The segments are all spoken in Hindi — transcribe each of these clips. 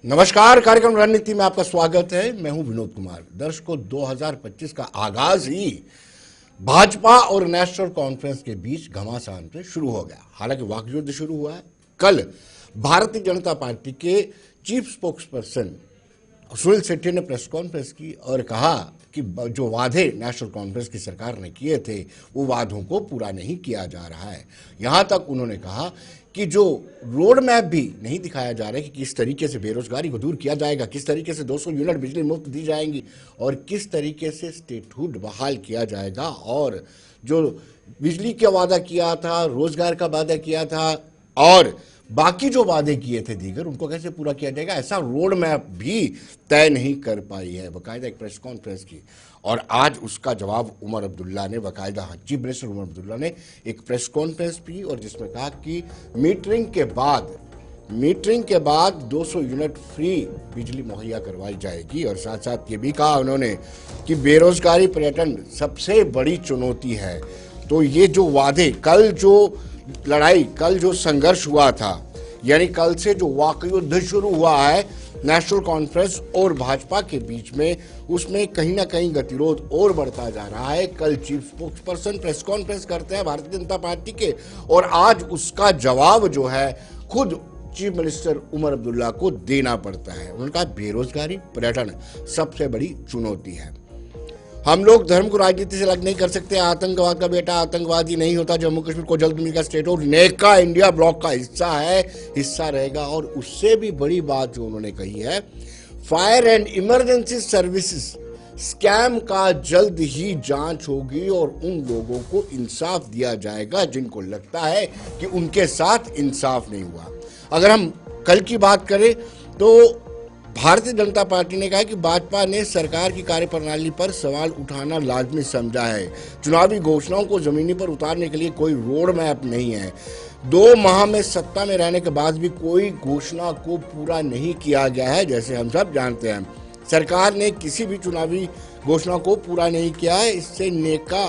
नमस्कार। कार्यक्रम रणनीति में आपका स्वागत है। मैं हूं विनोद कुमार। दर्शकों, 2025 का आगाज ही भाजपा और नेशनल कॉन्फ्रेंस के बीच घमासान से शुरू हो गया। हालांकि वाकयुद्ध शुरू हुआ है। कल भारतीय जनता पार्टी के chief spokes person Sunil Shetty ने प्रेस कॉन्फ्रेंस की और कहा कि जो वादे नेशनल कॉन्फ्रेंस की सरकार ने किए थे वो वादों को पूरा नहीं किया जा रहा है। यहां तक उन्होंने कहा कि जो रोड मैप भी नहीं दिखाया जा रहा है कि किस तरीके से बेरोजगारी को दूर किया जाएगा, किस तरीके से 200 यूनिट बिजली मुफ्त दी जाएंगी और किस तरीके से स्टेटहुड बहाल किया जाएगा और जो बिजली का वादा किया था, रोजगार का वादा किया था और बाकी जो वादे किए थे दीगर, उनको कैसे पूरा किया जाएगा, ऐसा रोड मैप भी तय नहीं कर पाई है। बाकायदा एक प्रेस कॉन्फ्रेंस की और आज उसका जवाब उमर अब्दुल्ला ने, बाकायदा चीफ मिनिस्टर उमर अब्दुल्ला ने एक प्रेस कॉन्फ्रेंस की और जिसमें कहा कि मीटरिंग के बाद 200 यूनिट फ्री बिजली मुहैया करवाई जाएगी। और साथ साथ ये भी कहा उन्होंने कि बेरोजगारी पर्यटन सबसे बड़ी चुनौती है। तो ये जो वादे, कल जो संघर्ष हुआ था, यानी कल से जो वाकयुद्ध शुरू हुआ है नेशनल कॉन्फ्रेंस और भाजपा के बीच में, उसमें कहीं ना कहीं गतिरोध और बढ़ता जा रहा है। कल chief spokes person press conference करते हैं भारतीय जनता पार्टी के और आज उसका जवाब जो है खुद चीफ मिनिस्टर उमर अब्दुल्ला को देना पड़ता है। उन्होंने कहा बेरोजगारी पर्यटन सबसे बड़ी चुनौती है। हम लोग धर्म को राजनीति से अलग नहीं कर सकते। आतंकवाद का बेटा आतंकवादी नहीं होता। जम्मू कश्मीर को जल्द मिलेगा स्टेटहुड। नेका इंडिया ब्लॉक का हिस्सा रहेगा। और उससे भी बड़ी बात जो उन्होंने कही है, fire and emergency services scam का जल्द ही जांच होगी और उन लोगों को इंसाफ दिया जाएगा जिनको लगता है कि उनके साथ इंसाफ नहीं हुआ। अगर हम कल की बात करें तो भारतीय जनता पार्टी ने कहा कि भाजपा ने सरकार की कार्यप्रणाली पर सवाल उठाना लाजमी समझा है। चुनावी घोषणाओं को जमीनी पर उतारने के लिए कोई रोड मैप नहीं है। 2 माह में सत्ता में रहने के बाद भी कोई घोषणा को पूरा नहीं किया गया है। जैसे हम सब जानते हैं, सरकार ने किसी भी चुनावी घोषणा को पूरा नहीं किया है। इससे नेका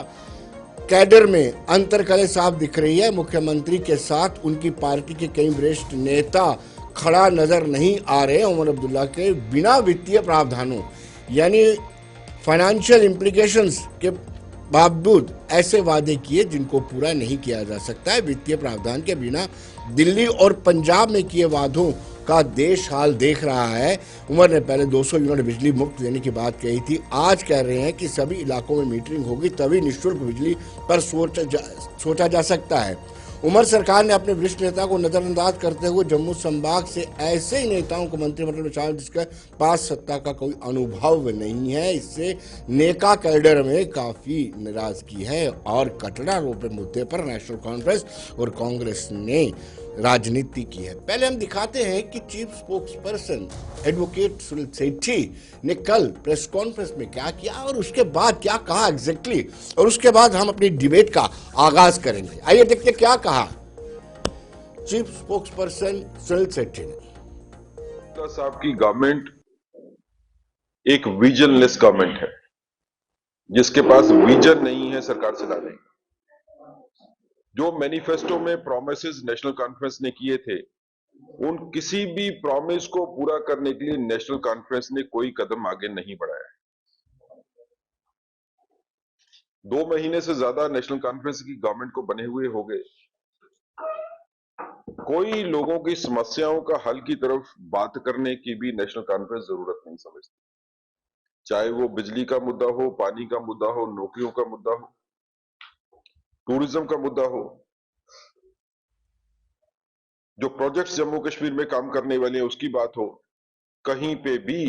कैडर में अंतर्कलह साफ दिख रही है। मुख्यमंत्री के साथ उनकी पार्टी के कई वरिष्ठ नेता खड़ा नजर नहीं आ रहे। उमर अब्दुल्ला के बिना वित्तीय प्रावधानों यानी फाइनेंशियल इम्प्लीकेशंस के बावजूद ऐसे वादे किए जिनको पूरा नहीं किया जा सकता है। वित्तीय प्रावधान के बिना दिल्ली और पंजाब में किए वादों का देश हाल देख रहा है। उमर ने पहले 200 यूनिट बिजली मुफ्त देने की बात कही थी। आज कह रहे हैं कि सभी इलाकों में मीटरिंग होगी तभी निःशुल्क बिजली पर सोचा जा सकता है। उमर सरकार ने अपने वरिष्ठ नेता को नजरअंदाज करते हुए जम्मू संभाग से ऐसे ही नेताओं को मंत्रिमंडल में शामिल जिसके पास सत्ता का कोई अनुभव नहीं है। इससे नेका कैडर में काफी नाराजगी है और कटरा रोपे मुद्दे पर नेशनल कॉन्फ्रेंस और कांग्रेस ने राजनीति की है। पहले हम दिखाते हैं कि chief spokes person advocate Sunil Shetty ने कल प्रेस कॉन्फ्रेंस में क्या किया और उसके बाद क्या कहा एग्जैक्टली, और उसके बाद हम अपनी डिबेट का आगाज करेंगे। आइए देखते क्या कहा chief spokes person Sunil Shetty ने। साहब की गवर्नमेंट एक विजनलेस गवर्नमेंट है, जिसके पास विजन नहीं है सरकार चलाने का। जो मैनिफेस्टो में प्रॉमिसेस नेशनल कॉन्फ्रेंस ने किए थे, उन किसी भी प्रॉमिस को पूरा करने के लिए नेशनल कॉन्फ्रेंस ने कोई कदम आगे नहीं बढ़ाया। 2 महीने से ज्यादा नेशनल कॉन्फ्रेंस की गवर्नमेंट को बने हुए हो गए। कोई लोगों की समस्याओं का हल की तरफ बात करने की भी नेशनल कॉन्फ्रेंस जरूरत नहीं समझती। चाहे वो बिजली का मुद्दा हो, पानी का मुद्दा हो, नौकरियों का मुद्दा हो, टूरिज्म का मुद्दा हो, जो प्रोजेक्ट्स जम्मू कश्मीर में काम करने वाले हैं उसकी बात हो, कहीं पे भी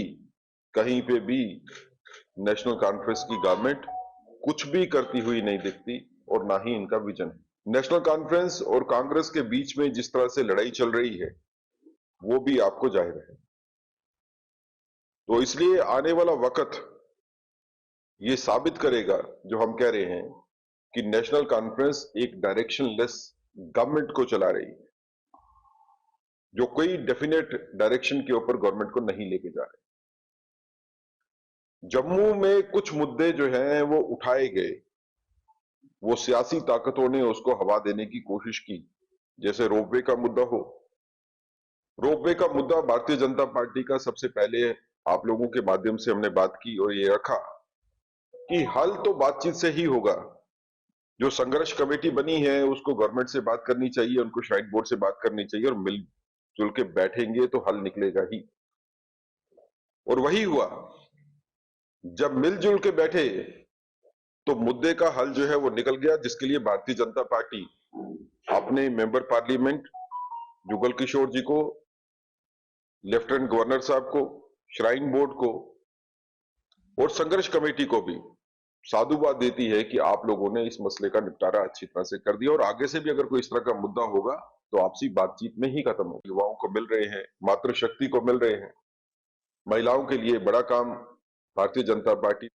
नेशनल कॉन्फ्रेंस की गवर्नमेंट कुछ भी करती हुई नहीं दिखती और ना ही इनका विजन है। नेशनल कॉन्फ्रेंस और कांग्रेस के बीच में जिस तरह से लड़ाई चल रही है वो भी आपको जाहिर है। तो इसलिए आने वाला वक्त ये साबित करेगा जो हम कह रहे हैं कि नेशनल कॉन्फ्रेंस एक डायरेक्शनलेस गवर्नमेंट को चला रही है, जो कोई डेफिनेट डायरेक्शन के ऊपर गवर्नमेंट को नहीं लेके जा रहे। जम्मू में कुछ मुद्दे जो हैं वो उठाए गए, वो सियासी ताकतों ने उसको हवा देने की कोशिश की, जैसे रोपवे का मुद्दा हो, रोपवे का मुद्दा भारतीय जनता पार्टी का सबसे पहले आप लोगों के माध्यम से हमने बात की और ये रखा कि हल तो बातचीत से ही होगा। जो संघर्ष कमेटी बनी है उसको गवर्नमेंट से बात करनी चाहिए, उनको श्राइन बोर्ड से बात करनी चाहिए और मिलजुल के बैठेंगे तो हल निकलेगा ही। और वही हुआ, जब मिलजुल के बैठे तो मुद्दे का हल जो है वो निकल गया, जिसके लिए भारतीय जनता पार्टी अपने मेंबर पार्लियामेंट जुगल किशोर जी को, लेफ्टिनेंट गवर्नर साहब को, श्राइन बोर्ड को और संघर्ष कमेटी को भी साधुवाद देती है कि आप लोगों ने इस मसले का निपटारा अच्छी तरह से कर दिया और आगे से भी अगर कोई इस तरह का मुद्दा होगा तो आपसी बातचीत में ही खत्म होगा। युवाओं को मिल रहे हैं, मातृशक्ति को मिल रहे हैं, महिलाओं के लिए बड़ा काम भारतीय जनता पार्टी।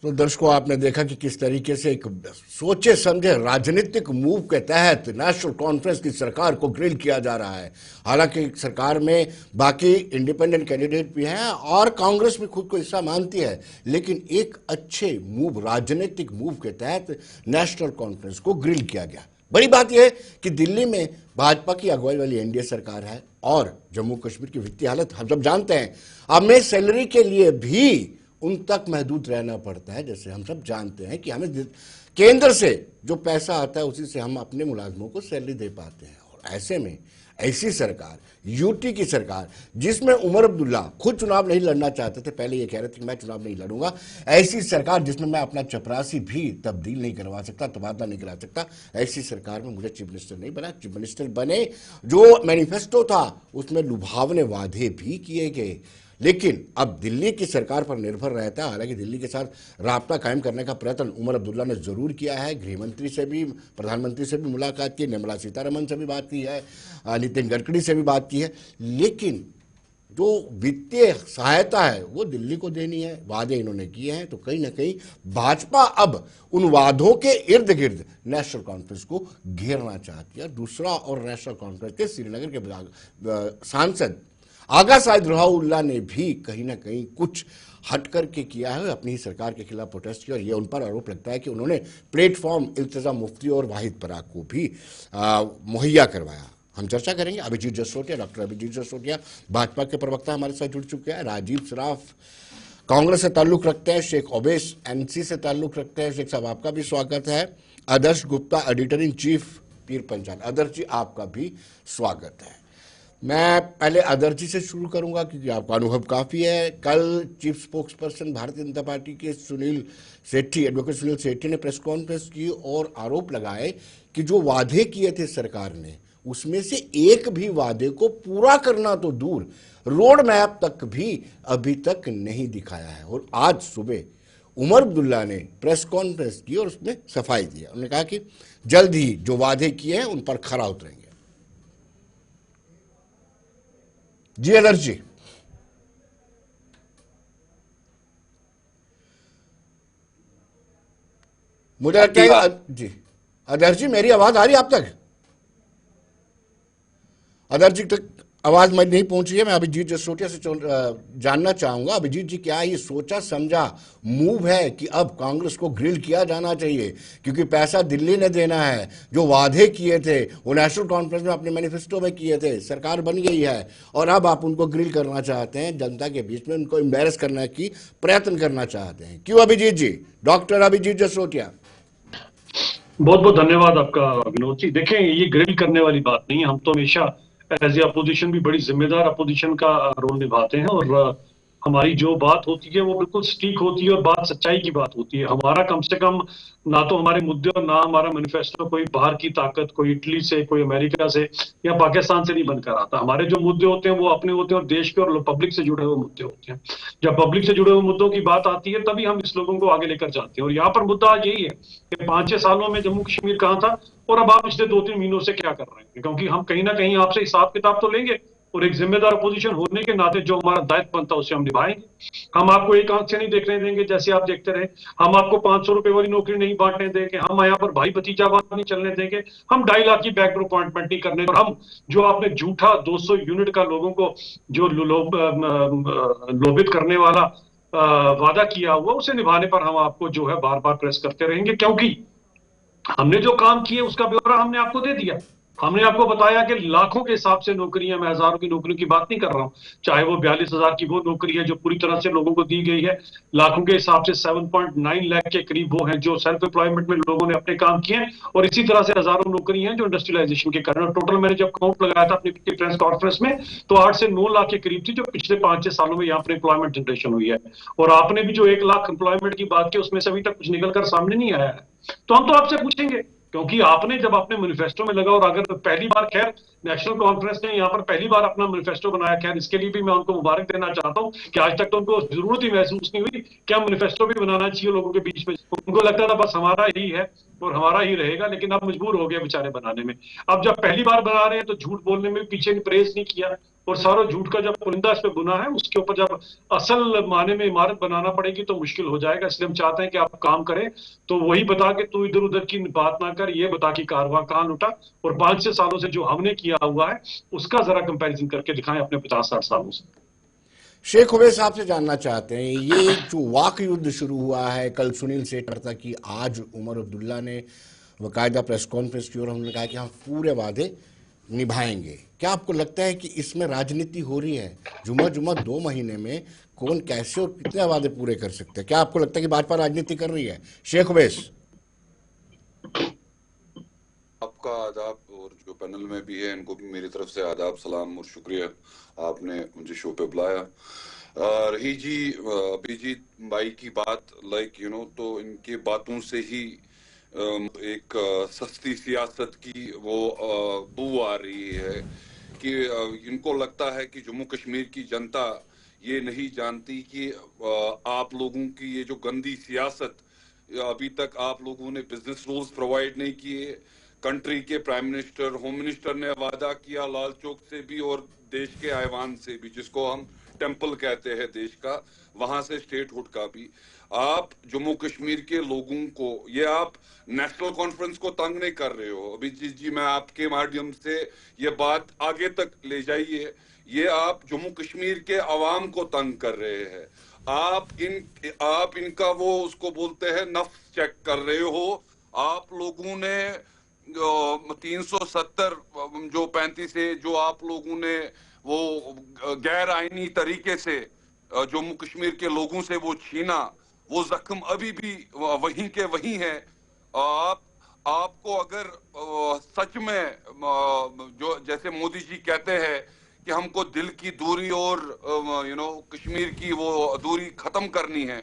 तो दर्शकों, आपने देखा कि किस तरीके से एक सोचे समझे राजनीतिक मूव के तहत नेशनल कॉन्फ्रेंस की सरकार को ग्रिल किया जा रहा है। हालांकि सरकार में बाकी इंडिपेंडेंट कैंडिडेट भी हैं और कांग्रेस भी खुद को हिस्सा मानती है, लेकिन एक अच्छे मूव, राजनीतिक मूव के तहत नेशनल कॉन्फ्रेंस को ग्रिल किया गया। बड़ी बात यह है कि दिल्ली में भाजपा की अगुवाई वाली एनडीए सरकार है और जम्मू कश्मीर की वित्तीय हालत हम सब जानते हैं। अब में सैलरी के लिए भी उन तक महदूद रहना पड़ता है। जैसे हम सब जानते हैं कि हमें केंद्र से जो पैसा आता है उसी से हम अपने मुलाजमों को सैलरी दे पाते हैं। और ऐसे में ऐसी सरकार, यूटी की सरकार, जिसमें उमर अब्दुल्ला खुद चुनाव नहीं लड़ना चाहते थे, पहले ये कह रहे थे कि मैं चुनाव नहीं लड़ूंगा, ऐसी सरकार जिसमें मैं अपना चपरासी भी तब्दील नहीं करवा सकता, तबादला नहीं करा सकता, ऐसी सरकार में मुझे चीफ मिनिस्टर नहीं बना। चीफ मिनिस्टर बने, जो मैनिफेस्टो था उसमें लुभावने वादे भी किए गए, लेकिन अब दिल्ली की सरकार पर निर्भर रहता है। हालांकि दिल्ली के साथ राब्ता कायम करने का प्रयत्न उमर अब्दुल्ला ने जरूर किया है। गृह मंत्री से भी, प्रधानमंत्री से भी मुलाकात की, निर्मला सीतारमण से भी बात की है, नितिन गडकरी से भी बात की है, लेकिन जो वित्तीय सहायता है वो दिल्ली को देनी है, वादे इन्होंने किए हैं। तो कहीं ना कहीं भाजपा अब उन वादों के इर्द गिर्द नेशनल कॉन्फ्रेंस को घेरना चाहती है। दूसरा, और नेशनल कॉन्फ्रेंस के श्रीनगर के सांसद आगा साइद रहाउल्ला ने भी कहीं ना कहीं कुछ हट करके किया है, अपनी ही सरकार के खिलाफ प्रोटेस्ट किया और ये उन पर आरोप लगता है कि उन्होंने प्लेटफॉर्म इल्तिजा मुफ्ती और वाहिद पराग को भी मुहैया करवाया। हम चर्चा करेंगे। अभिजीत जसरोटिया, डॉक्टर अभिजीत जसरोटिया भाजपा के प्रवक्ता हमारे साथ जुड़ चुके हैं। राजीव सराफ कांग्रेस से ताल्लुक रखते हैं, शेख ओवैस एनसी से ताल्लुक रखते हैं। शेख साहब, आपका भी स्वागत है। आदर्श गुप्ता, एडिटर इन चीफ पीर पंचाल। आदर्श जी, आपका भी स्वागत है। मैं पहले आदर्श जी से शुरू करूंगा क्योंकि आपका अनुभव काफ़ी है। कल chief spokes person Bharatiya Janata party के सुनील सेठी, एडवोकेट सुनील सेठी ने प्रेस कॉन्फ्रेंस की और आरोप लगाए कि जो वादे किए थे सरकार ने, उसमें से एक भी वादे को पूरा करना तो दूर, रोड मैप तक भी अभी तक नहीं दिखाया है। और आज सुबह उमर अब्दुल्ला ने प्रेस कॉन्फ्रेंस की और उसमें सफाई दी। उन्होंने कहा कि जल्द ही जो वादे किए हैं उन पर खरा उतरेंगे। जी आदर्श जी। मुझे लगता है जी, आदर्श जी मेरी आवाज आ रही है आप तक? आदर्श जी तक आवाज में नहीं पहुंची है। मैं अभिजीत जसरोटिया से जानना चाहूंगा, अभिजीत जी, क्या ये सोचा समझा मूव है कि अब कांग्रेस को ग्रिल किया जाना चाहिए क्योंकि पैसा दिल्ली ने देना है, जो वादे किए थे वो नेशनल कॉन्फ्रेंस में अपने मैनिफेस्टो में किए थे, सरकार बन गई है और अब आप उनको ग्रिल करना चाहते हैं, जनता के बीच में उनको एम्बेरस करने की प्रयत्न करना चाहते हैं, क्यों अभिजीत जी? डॉक्टर अभिजीत जसरोटिया। बहुत बहुत धन्यवाद आपका विनोद जी। देखें, ये ग्रिल करने वाली बात नहीं है। हम तो हमेशा एज ए अपोजिशन भी बड़ी जिम्मेदार अपोजिशन का रोल निभाते हैं और हमारी जो बात होती है वो बिल्कुल सटीक होती है और बात सच्चाई की बात होती है। हमारा कम से कम ना तो हमारे मुद्दे और ना हमारा मैनिफेस्टो कोई बाहर की ताकत, कोई इटली से, कोई अमेरिका से या पाकिस्तान से नहीं बनकर आता। हमारे जो मुद्दे होते हैं वो अपने होते हैं और देश के और पब्लिक से जुड़े हुए मुद्दे होते हैं। जब पब्लिक से जुड़े हुए मुद्दों की बात आती है तभी हम इस लोगों को आगे लेकर जाते हैं। और यहाँ पर मुद्दा आज यही है कि 5-6 सालों में जम्मू कश्मीर कहाँ था और अब आप पिछले 2-3 महीनों से क्या कर रहे हैं, क्योंकि हम कहीं ना कहीं आपसे हिसाब किताब तो लेंगे और एक जिम्मेदार अपोजिशन होने के नाते जो हमारा दायित्व बनता है उसे हम निभाएंगे। हम आपको एक आंख से नहीं देखने देंगे जैसे आप देखते रहे। हम आपको 500 रुपए वाली नौकरी नहीं बांटने देंगे। हम यहाँ पर भाई भतीजावाद नहीं चलने देंगे। हम 2.5 लाख की बैकडोर अपॉइंटमेंट नहीं करने। और हम जो आपने झूठा 200 यूनिट का लोगों को जो लोभित करने वाला वादा किया हुआ उसे निभाने पर हम आपको जो है बार बार प्रेस करते रहेंगे, क्योंकि हमने जो काम किए उसका ब्यौरा हमने आपको दे दिया। हमने आपको बताया कि लाखों के हिसाब से नौकरियां, मैं हजारों की नौकरियों की बात नहीं कर रहा हूं। चाहे वो 42,000 की वो नौकरी है जो पूरी तरह से लोगों को दी गई है, लाखों के हिसाब से 7.9 लाख के करीब वो हैं जो सेल्फ एम्प्लॉयमेंट में लोगों ने अपने काम किए हैं, और इसी तरह से हजारों नौकरी हैं जो इंडस्ट्रियलाइजेशन के कारण। टोटल मैंने जब काउंट लगाया था अपनी प्रेस कॉन्फ्रेंस में, तो 8 से 9 लाख के करीब थी जो पिछले 5-6 सालों में यहाँ पर एम्प्लॉयमेंट जनरेशन हुई है। और आपने भी जो 1 लाख एम्प्लॉयमेंट की बात की उसमें से अभी तक कुछ निकलकर सामने नहीं आया है। तो हम तो आपसे पूछेंगे, क्योंकि आपने जब अपने मैनिफेस्टो में लगा, और अगर पहली बार, खैर नेशनल कॉन्फ्रेंस ने यहाँ पर पहली बार अपना मैनिफेस्टो बनाया, खैर इसके लिए भी मैं उनको मुबारक देना चाहता हूँ कि आज तक तो उनको जरूरत ही महसूस नहीं हुई कि हम मैनिफेस्टो भी बनाना चाहिए लोगों के बीच में। उनको लगता था बस हमारा ही है और हमारा ही रहेगा, लेकिन अब मजबूर हो गए बेचारे बनाने में। अब जब पहली बार बना रहे हैं तो झूठ बोलने में पीछे परहेज नहीं किया, और सारा झूठ का जब पुलिंदा इस पे बुना है उसके ऊपर जब असल माने में इमारत बनाना पड़ेगी तो मुश्किल हो जाएगा। इसलिए हम चाहते हैं कि आप काम करें तो वही बता के तू इधर उधर की बात ना कर, ये बता कि कारवां कहां लुटा, और 5-6 सालों से जो हमने किया हुआ है उसका जरा कंपैरिजन करके दिखाएं अपने 50-60 सालों से। शेख उवैस साहब से जानना चाहते हैं, ये जो वाक युद्ध शुरू हुआ है, कल सुनील सेठ था कि आज उमर अब्दुल्ला ने बाकायदा प्रेस कॉन्फ्रेंस की और उन्होंने कहा कि हम पूरे वादे निभाएंगे। क्या आपको लगता है कि इसमें राजनीति हो रही है? जुमा जुमा 2 महीने में कौन कैसे और कितने वादे पूरे कर सकते हैं? क्या आपको लगता है कि भाजपा राजनीति कर रही है? शेख उवैस। आपका आदाब, और जो पैनल में भी है इनको भी मेरी तरफ से आदाब, सलाम और शुक्रिया आपने मुझे शो पे बुलाया। रही जी अभिजीत भाई की बात, तो इनके बातों से ही एक सस्ती सियासत की वो बू आ रही है कि इनको लगता है कि जम्मू कश्मीर की जनता ये नहीं जानती कि आप लोगों की ये जो गंदी सियासत, अभी तक आप लोगों ने बिजनेस रूल्स प्रोवाइड नहीं किए। कंट्री के प्राइम मिनिस्टर, होम मिनिस्टर ने वादा किया लाल चौक से भी और देश के ऐवान से भी, जिसको हम टेंपल कहते हैं देश का, वहां से स्टेटहुड का भी। आप जम्मू कश्मीर के लोगों को, ये आप नेशनल कॉन्फ्रेंस को तंग नहीं कर रहे हो अभिजीत जी, मैं आपके माध्यम से ये बात आगे तक ले जाइए, ये आप जम्मू कश्मीर के अवाम को तंग कर रहे हैं। आप इनका वो उसको बोलते हैं नफ्स चेक कर रहे हो। आप लोगों ने 370 जो 35 है जो आप लोगों ने वो गैर आईनी तरीके से जम्मू कश्मीर के लोगों से वो छीना, वो जख्म अभी भी वहीं के वहीं है। आपको अगर सच में जो जैसे मोदी जी कहते हैं कि हमको दिल की दूरी और कश्मीर की वो दूरी खत्म करनी है,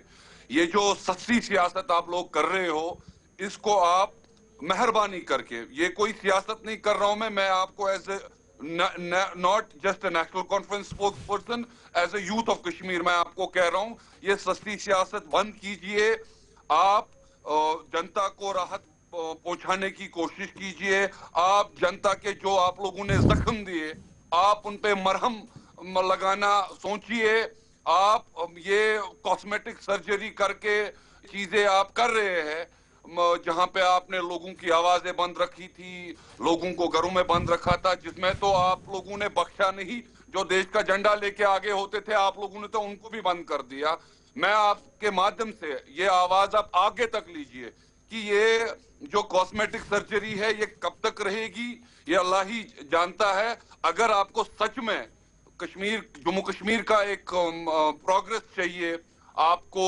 ये जो सस्ती सियासत आप लोग कर रहे हो, इसको आप मेहरबानी करके, ये कोई सियासत नहीं कर रहा हूं मैं आपको as a not just a National Conference spokesperson, as a youth of Kashmir मैं आपको कह रहा हूं, ये सस्ती सियासत बंद कीजिए। आप जनता को राहत पहुंचाने की कोशिश कीजिए। आप जनता के जो आप लोगों ने जख्म दिए, आप उन पे मरहम लगाना सोचिए। आप ये कॉस्मेटिक सर्जरी करके चीजें आप कर रहे हैं, जहां पे आपने लोगों की आवाजें बंद रखी थी, लोगों को घरों में बंद रखा था, जिसमें तो आप लोगों ने बख्शा नहीं। जो देश का झंडा लेके आगे होते थे आप लोगों ने तो उनको भी बंद कर दिया। मैं आपके माध्यम से ये आवाज आप आगे तक लीजिए कि ये जो कॉस्मेटिक सर्जरी है ये कब तक रहेगी, ये अल्लाह ही जानता है। अगर आपको सच में जम्मू कश्मीर का एक प्रोग्रेस चाहिए, आपको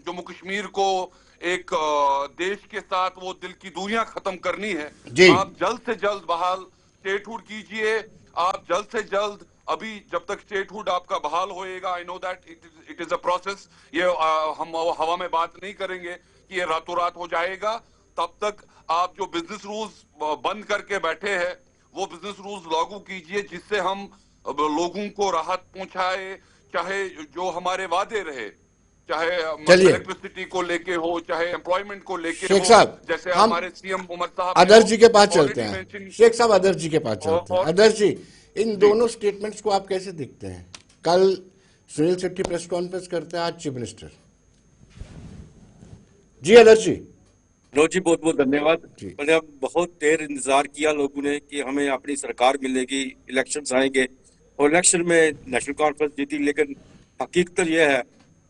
जम्मू कश्मीर को एक देश के साथ वो दिल की दूरियां खत्म करनी है, जी। आप जल्द से जल्द बहाल स्टेटहुड कीजिए। आप जल्द से जल्द, अभी जब तक स्टेटहुड आपका बहाल होएगा, I know that it is a process, ये हम हवा में बात नहीं करेंगे कि ये रातों रात हो जाएगा। तब तक आप जो बिजनेस रूल्स बंद करके बैठे हैं वो बिजनेस रूल्स लागू कीजिए, जिससे हम लोगों को राहत पहुंचाए। चाहे जो हमारे वादे रहे, चाहे चलिए इलेक्ट्रिसिटी को लेके हो, चाहे एम्प्लॉयमेंट को लेके शेख हो, साहब, जैसे हम हमारे सीएम उमर साहब आदर्श जी के पास चलते हैं। शेख साहब, आदर्श जी के पास चलते हैं। और आदर्श जी, इन दोनों स्टेटमेंट्स को आप कैसे देखते हैं? कल सुनील शेट्टी प्रेस कॉन्फ्रेंस करते हैं, आज चीफ मिनिस्टर। जी आदर्श जी। विनोद जी, बहुत बहुत धन्यवाद। जी। मैंने अब बहुत देर इंतजार किया लोगों ने कि हमें अपनी सरकार मिलेगी, इलेक्शंस आएंगे, और इलेक्शन में नेशनल कॉन्फ्रेंस जीती, लेकिन हकीकत यह है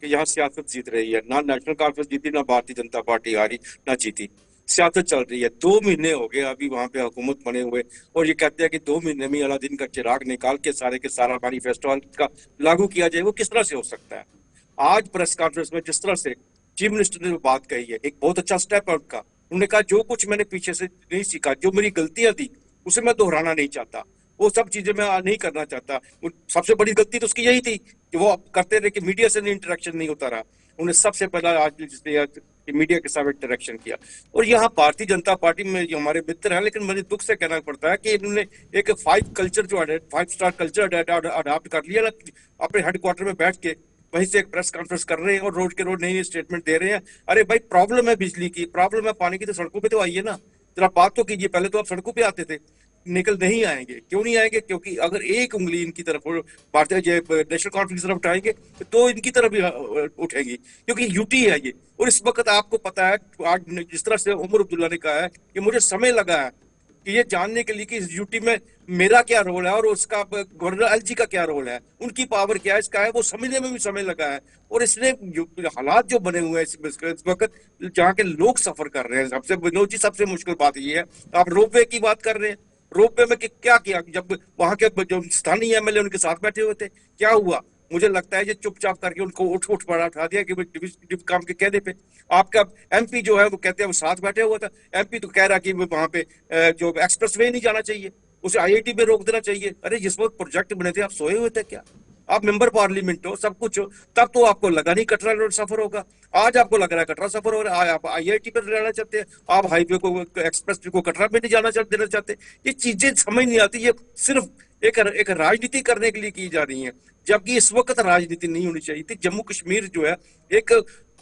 कि यहाँ सियासत जीत रही है। ना नेशनल कॉन्फ्रेंस जीती, ना भारतीय जनता पार्टी हारी, ना जीती। सियासत चल रही है। 2 महीने हो गए अभी वहां पे हुकूमत बने हुए, और ये कहते हैं कि 2 महीने में अलादीन का चिराग निकाल के सारा मैनिफेस्टो का लागू किया जाए। वो किस तरह से हो सकता है? आज प्रेस कॉन्फ्रेंस में जिस तरह से चीफ मिनिस्टर ने बात कही है, एक बहुत अच्छा स्टेप है उनका। उन्होंने कहा जो कुछ मैंने पीछे से नहीं सीखा, जो मेरी गलतियां थी, उसे मैं दोहराना नहीं चाहता, वो सब चीजें मैं नहीं करना चाहता। सबसे बड़ी गलती तो उसकी यही थी कि वो करते रहे कि मीडिया से इंटरेक्शन नहीं होता रहा। उन्हें सबसे पहला आज मीडिया के साथ इंटरेक्शन किया। और यहाँ भारतीय जनता पार्टी में जो हमारे मित्र हैं, लेकिन मुझे दुख से कहना पड़ता है कि इन्होंने एक 5 स्टार कल्चर अडॉप्ट कर लिया ना, अपने हेडक्वार्टर में बैठ के वहीं से एक प्रेस कॉन्फ्रेंस कर रहे हैं और रोज के रोज नई स्टेटमेंट दे रहे हैं। अरे भाई, प्रॉब्लम है बिजली की, प्रॉब्लम है पानी की, तो सड़कों पे तो आइए ना, जरा बात तो कीजिए। पहले तो आप सड़कों पे आते थे, निकल नहीं आएंगे। क्यों नहीं आएंगे? क्योंकि अगर एक उंगली इनकी तरफ भारतीय नेशनल कॉन्फ्रेंस की तरफ उठाएंगे तो इनकी तरफ भी उठेगी, क्योंकि यूटी है ये। और इस वक्त आपको पता है, आज जिस तरह से उमर अब्दुल्ला ने कहा है कि मुझे समय लगा है कि ये जानने के लिए कि इस यूटी में मेरा क्या रोल है और उसका गवर्नर एलजी का क्या रोल है, उनकी पावर क्या है, इसका है, वो समझने में भी समय लगा है। और इसने हालात जो बने हुए हैं इस वक्त, जहाँ के लोग सफर कर रहे हैं, सबसे विनोद जी सबसे मुश्किल बात ये है, आप रोपवे की बात कर रहे हैं। रोपवे में क्या किया? जब वहां के जो स्थानीय एमएलए उनके साथ बैठे हुए थे, क्या हुआ? मुझे लगता है ये चुपचाप करके उनको उठ पड़ा उठा दिया कि काम के कहने पे। आपका एमपी जो है वो कहते हैं वो साथ बैठे हुआ था, एमपी तो कह रहा कि वहां पे जो एक्सप्रेसवे नहीं जाना चाहिए, उसे आईआईटी पे रोक देना चाहिए। अरे जिस वक्त प्रोजेक्ट बने थे आप सोए हुए थे क्या? आप मेंबर पार्लियामेंट हो, सब कुछ हो, तब तो आपको लगा नहीं कटरा रोड सफर होगा। आज आपको लग रहा है कटरा सफर हो रहा है, आप आईआईटी पर जाना चाहते हैं, आप हाईवे को एक्सप्रेस को कटरा में नहीं देना चाहते। ये चीजें समझ नहीं आती। ये सिर्फ एक राजनीति करने के लिए की जा रही है, जबकि इस वक्त राजनीति नहीं होनी चाहिए थी। जम्मू कश्मीर जो है एक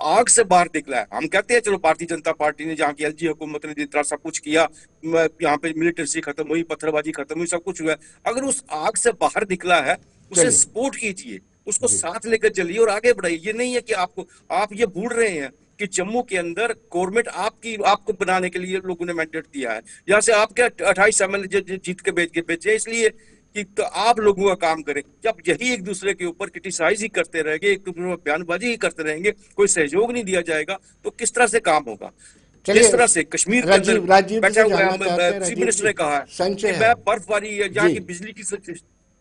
आग से बाहर निकला है। हम कहते हैं चलो भारतीय जनता पार्टी ने, जहाँ की एलजी हुकूमत ने जितना सब कुछ किया, यहाँ पे मिलिटेंसी खत्म हुई, पत्थरबाजी खत्म हुई, सब कुछ हुआ, अगर उस आग से बाहर निकला है उसे सपोर्ट कीजिए, उसको साथ लेकर चलिए और आगे बढ़ाइए। ये नहीं है कि आप ये भूल रहे हैं कि जम्मू के अंदर गवर्नमेंट आपको बनाने के लिए लोगों ने मैंडेट दिया है। यहाँ से आपके 28 एमएलए जीत के बेचे इसलिए कि तो आप लोगों का काम करें। जब यही एक दूसरे के ऊपर क्रिटिसाइज ही करते रहेंगे, एक दूसरे में बयानबाजी ही करते रहेंगे, कोई सहयोग नहीं दिया जाएगा, तो किस तरह से काम होगा? जिस तरह से कश्मीर के अंदर बैठा हुआ चीफ मिनिस्टर ने कहा है कि मैं बर्फबारी यहाँ की बिजली की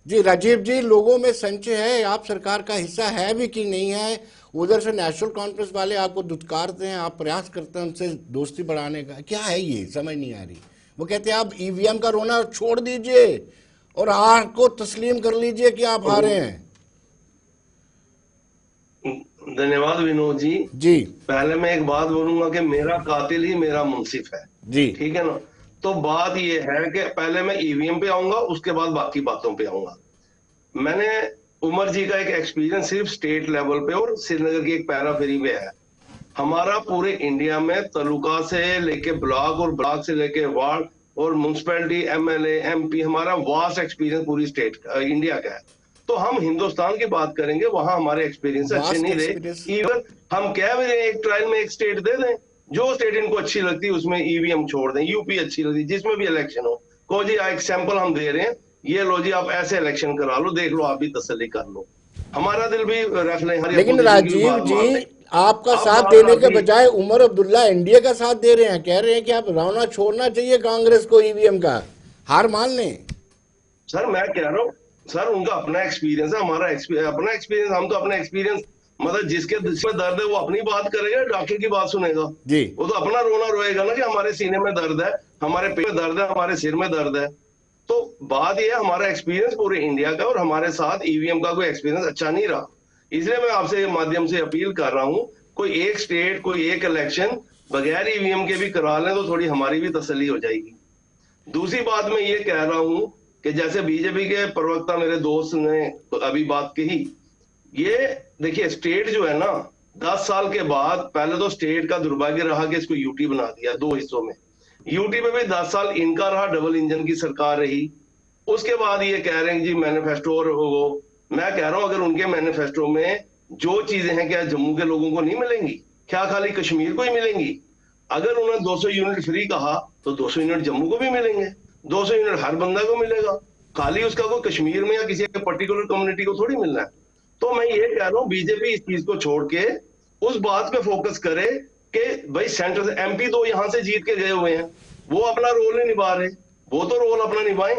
जी राजीव जी, लोगों में संशय है आप सरकार का हिस्सा है भी कि नहीं है। उधर से नेशनल कॉन्फ्रेंस वाले आपको दुत्कारते हैं, आप प्रयास करते हैं उनसे दोस्ती बढ़ाने का, क्या है ये समझ नहीं आ रही। वो कहते हैं आप ईवीएम का रोना छोड़ दीजिए और हार को तस्लीम कर लीजिए कि आप हारे हैं। धन्यवाद विनोद जी। जी पहले मैं एक बात बोलूंगा कि मेरा कातिल ही मेरा मुंसिफ है जी, ठीक है ना। तो बात ये है कि पहले मैं ईवीएम पे आऊंगा, उसके बाद बाकी बातों पे आऊंगा। मैंने उमर जी का एक एक्सपीरियंस सिर्फ स्टेट लेवल पे और श्रीनगर की एक पैराफेरी पे है। हमारा पूरे इंडिया में तालुका से लेके ब्लॉक और ब्लॉक से लेके वार्ड और म्यूनसिपैलिटी, एमएलए, एमपी, हमारा वास्ट एक्सपीरियंस पूरी स्टेट इंडिया का है। तो हम हिंदुस्तान की बात करेंगे, वहां हमारे एक्सपीरियंस अच्छे नहीं रहे। इवन हम कह भी रहे एक ट्रायल में एक स्टेट दे दें, जो स्टेट इनको अच्छी लगती है उसमें ईवीएम छोड़ दें। यूपी अच्छी लगती है, जिसमें भी इलेक्शन हो, को जी एक सैंपल हम दे रहे हैं, ये लो जी आप ऐसे इलेक्शन करा लो, देख लो, आप भी तसल्ली कर लो, हमारा दिल भी रख लें। लेकिन राजीव जी आपका साथ देने के बजाय उमर अब्दुल्ला एनडीए का साथ दे रहे हैं, कह रहे हैं कि आप रोना छोड़ना चाहिए कांग्रेस को, ईवीएम का हार मान लें। सर मैं कह रहा हूँ सर, उनका अपना एक्सपीरियंस है, हमारा अपना एक्सपीरियंस, हम तो अपना एक्सपीरियंस मतलब जिसके जिसमें दर्द है वो अपनी बात करेगा, डॉक्टर की बात सुनेगा जी। वो तो अपना रोना रोएगा ना कि हमारे सीने में दर्द है, हमारे पेट में दर्द है, हमारे सिर में दर्द है। तो बात यह है हमारा एक्सपीरियंस पूरे इंडिया का और हमारे साथ ईवीएम का कोई एक्सपीरियंस अच्छा नहीं रहा। इसलिए मैं आपसे माध्यम से अपील कर रहा हूँ, कोई एक स्टेट, कोई एक इलेक्शन बगैर ईवीएम के भी करा लें तो थोड़ी हमारी भी तसल्ली हो जाएगी। दूसरी बात मैं ये कह रहा हूँ कि जैसे बीजेपी के प्रवक्ता मेरे दोस्त ने अभी बात कही, ये देखिए स्टेट जो है ना 10 साल के बाद, पहले तो स्टेट का दुर्भाग्य रहा कि इसको यूटी बना दिया 2 हिस्सों में। यूटी में भी 10 साल इनका रहा, डबल इंजन की सरकार रही। उसके बाद ये कह रहे हैं जी मैनिफेस्टो और वो, मैं कह रहा हूं अगर उनके मैनिफेस्टो में जो चीजें हैं क्या जम्मू के लोगों को नहीं मिलेंगी? क्या खाली कश्मीर को ही मिलेंगी? अगर उन्होंने 200 यूनिट फ्री कहा तो 200 यूनिट जम्मू को भी मिलेंगे, 200 यूनिट हर बंदा को मिलेगा, खाली उसका कोई कश्मीर में या किसी पर्टिकुलर कम्युनिटी को थोड़ी मिलना है। तो मैं ये कह रहा हूँ बीजेपी इस चीज को छोड़ के उस बात पे फोकस करे कि भाई सेंटर से MP तो यहां से जीत के गए हुए हैं, वो अपना रोल नहीं निभा रहे, वो तो रोल अपना निभाएं।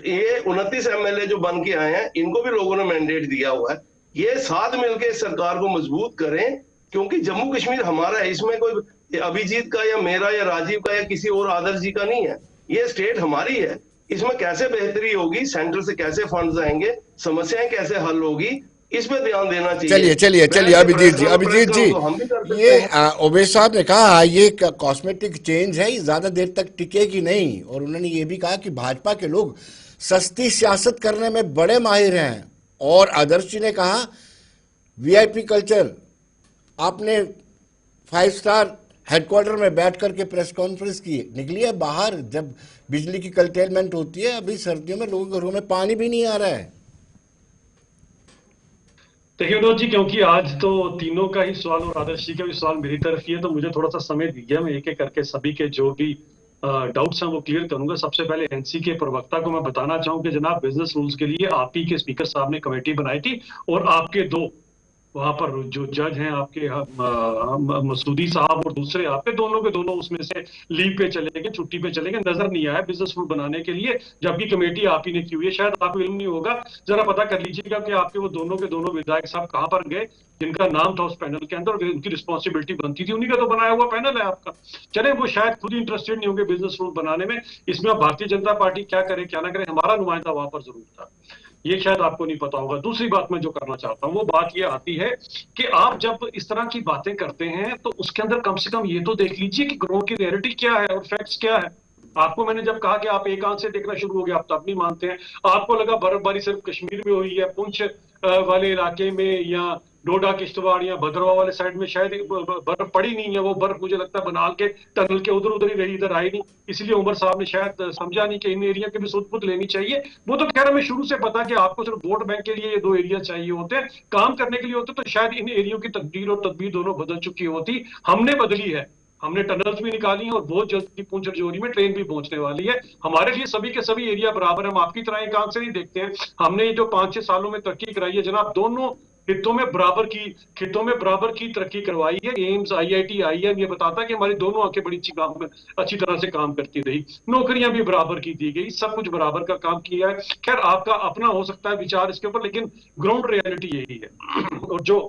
ये 29 MLA जो बन के आए हैं, इनको भी लोगों ने मैंडेट दिया हुआ है, ये साथ मिलकर सरकार को मजबूत करें, क्योंकि जम्मू कश्मीर हमारा है, इसमें कोई अभिजीत का या मेरा या राजीव का या किसी और आदर्श जी का नहीं है, ये स्टेट हमारी है। इसमें कैसे बेहतरी होगी, सेंटर से कैसे फंड्स आएंगे, समस्याएं कैसे हल होगी, इस पे ध्यान देना चाहिए। चलिए चलिए चलिए अभिजीत जी, अभिजीत जी, हम भी कर सकते ये हैं। ओवैसी साहब ने कहा ये कॉस्मेटिक चेंज है, ये ज्यादा देर तक टिकेगी नहीं, और उन्होंने ये भी कहा कि भाजपा के लोग सस्ती सियासत करने में बड़े माहिर हैं। और आदर्श जी ने कहा VIP कल्चर, आपने 5 स्टार हेडक्वार्टर में बैठ करके प्रेस कॉन्फ्रेंस की, निकली है बाहर जब बिजली की कर्टेलमेंट होती है, अभी सर्दियों में लोगों के घरों में पानी भी नहीं आ रहा है। देखिए विनोद जी, क्योंकि आज तो तीनों का ही सवाल और आदर्श जी का भी सवाल मेरी तरफ ही है, तो मुझे थोड़ा सा समय दीजिए, मैं एक एक करके सभी के जो भी डाउट्स हैं वो क्लियर करूंगा। सबसे पहले NC के प्रवक्ता को मैं बताना चाहूँ कि जनाब, बिजनेस रूल्स के लिए आप ही के स्पीकर साहब ने कमेटी बनाई थी, और आपके दो वहां पर जो जज हैं आपके मसूदी साहब और दूसरे आपके, दोनों के दोनों उसमें से लीव पे चले गए, छुट्टी पे चले गए, नजर नहीं आया बिजनेस रूल बनाने के लिए, जबकि कमेटी आप ही ने की हुई है। शायद आपको इल्म नहीं होगा, जरा पता कर लीजिएगा कि आपके वो दोनों के दोनों विधायक साहब कहां पर गए, जिनका नाम था उस पैनल के अंदर, और उनकी रिस्पॉन्सिबिलिटी बनती थी, उन्हीं का तो बनाया हुआ पैनल है आपका। चले, वो शायद खुद ही इंटरेस्टेड नहीं होंगे बिजनेस रूल बनाने में, इसमें अब भारतीय जनता पार्टी क्या करे क्या ना करे, हमारा नुमाइंदा वहां पर जरूर था, ये शायद आपको नहीं पता होगा। दूसरी बात मैं जो करना चाहता हूं वो बात ये आती है कि आप जब इस तरह की बातें करते हैं तो उसके अंदर कम से कम ये तो देख लीजिए कि ग्राउंड की रियलिटी क्या है और फैक्ट्स क्या है। आपको मैंने जब कहा कि आप एक आंख से देखना शुरू हो गया, आप तब नहीं मानते हैं। आपको लगा बर्फबारी सिर्फ कश्मीर में हुई है, पुंछ वाले इलाके में या डोडा किश्तवाड़ या भद्रवा वाले साइड में शायद बर्फ पड़ी नहीं है, वो बर्फ मुझे लगता है बनाल के टनल के उधर उधर ही रही, इधर आई नहीं, इसलिए उमर साहब ने शायद समझा नहीं कि इन एरिया की भी सुध लेनी चाहिए। वो तो खैर हमें शुरू से पता कि आपको सिर्फ वोट बैंक के लिए ये 2 एरिया चाहिए होते हैं, काम करने के लिए होते, तो शायद इन एरियो की तकदीर और तदबीर दोनों बदल चुकी होती। हमने बदली है, हमने टनल्स भी निकाली हैं और बहुत जल्दी पुंछ रजौरी में ट्रेन भी पहुंचने वाली है। हमारे लिए सभी के सभी एरिया बराबर है, हम आपकी तरह एक आंख से नहीं देखते हैं। हमने ये जो 5-6 सालों में तरक्की कराई है जनाब, दोनों खितों में बराबर की तरक्की करवाई है। एम्स, IIT, IIM ये बताता है कि हमारी दोनों आंखें बड़ी अच्छी तरह से काम करती रही, नौकरियां भी बराबर की दी गई, सब कुछ बराबर का काम किया है। खैर आपका अपना हो सकता है विचार इसके ऊपर, लेकिन ग्राउंड रियलिटी यही है। और जो